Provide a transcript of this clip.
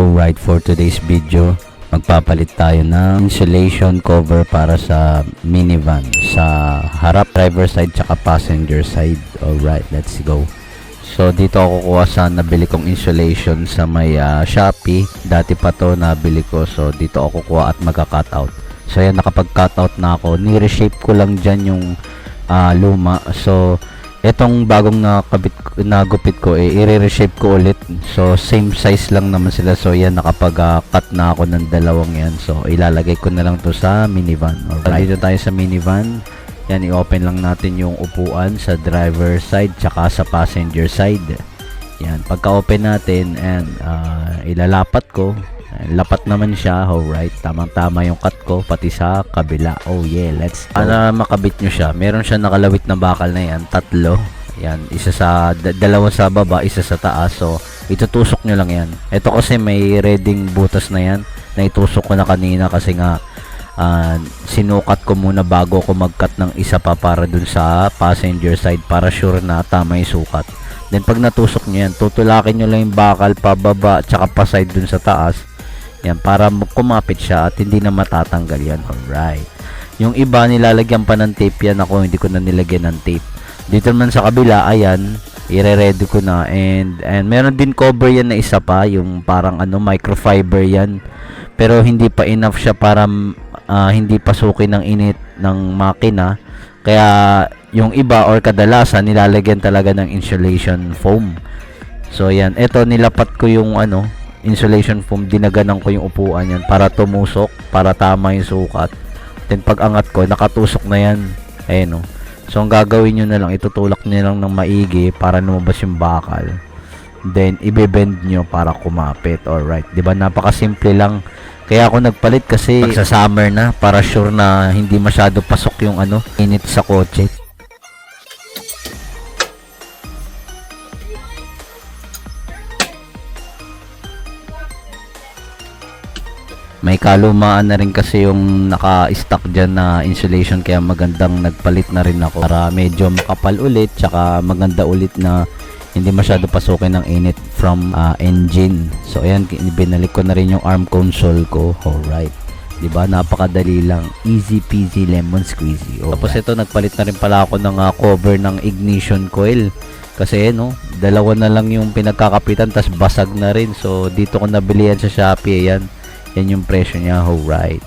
Alright, for today's video, magpapalit tayo ng insulation cover para sa minivan sa harap, driver side tsaka passenger side. Alright, let's go. So dito ako kukuha sa nabili kong insulation sa may Shopee. Dati pa to nabili ko, so dito ako kukuha at magka-cut out. So yan, nakapag-cut out na ako. Ni-reshape ko lang dyan yung luma. So etong bagong nagupit ko, i-reshape ko ulit. So same size lang naman sila. So yan, nakapag-cut na ako ng dalawang yan. So ilalagay ko na lang to sa minivan. Alright, dito tayo sa minivan. Yan, i-open lang natin yung upuan sa driver side tsaka sa passenger side. Yan, pagka-open natin, and ilalapat ko. Lapat naman siya. Alright, tamang-tama yung cut ko pati sa kabila. Oh yeah, let's go. Para makabit nyo siya, meron siya nakalawit na bakal na yan, tatlo. Yan, isa sa dalawa sa baba, isa sa taas. So itutusok nyo lang yan. Ito kasi may reading butas na yan na itusok ko na kanina kasi nga sinukat ko muna bago ko mag-cut ng isa pa para dun sa passenger side para sure na tama yung sukat. Then pag natusok nyo yan, tutulakin nyo lang yung bakal pababa tsaka pa side dun sa taas. Yan, para kumapit siya at hindi na matatanggal yan. Alright. Yung iba nilalagyan pa ng tape yan. Ako hindi ko na nilagyan ng tape. Dito naman sa kabila, ayan, ire-ready ko na. And meron din cover yan na isa pa. Yung parang microfiber yan. Pero hindi pa enough siya para hindi pasukin ng init ng makina. Kaya yung iba or kadalasan nilalagyan talaga ng insulation foam. So yan, eto nilapat ko yung insulation foam, dinaganan ko yung upuan yan para tumusok, para tama yung sukat. Then pag angat ko, nakatusok na yan. Ayun, so ang gagawin nyo na lang, itutulak nyo lang ng maigi para lumabas yung bakal. Then ibebend nyo para kumapit. Alright, diba, napakasimple lang. Kaya ako nagpalit kasi sa summer na para sure na hindi masyado pasok yung init sa kotse. May kalumaan na rin kasi yung naka-stock dyan na insulation, kaya magandang nagpalit na rin ako para medyo makapal ulit tsaka maganda ulit na hindi masyado pasukin ng init from engine. So ayan, binalik ko na rin yung arm console ko. Alright, diba, napakadali lang, easy peasy lemon squeezy. Alright. Tapos ito, nagpalit na rin pala ako ng cover ng ignition coil kasi dalawa na lang yung pinagkakapitan tas basag na rin. So dito ko nabili yan sa Shopee. Yan yung presyo niya. Alright.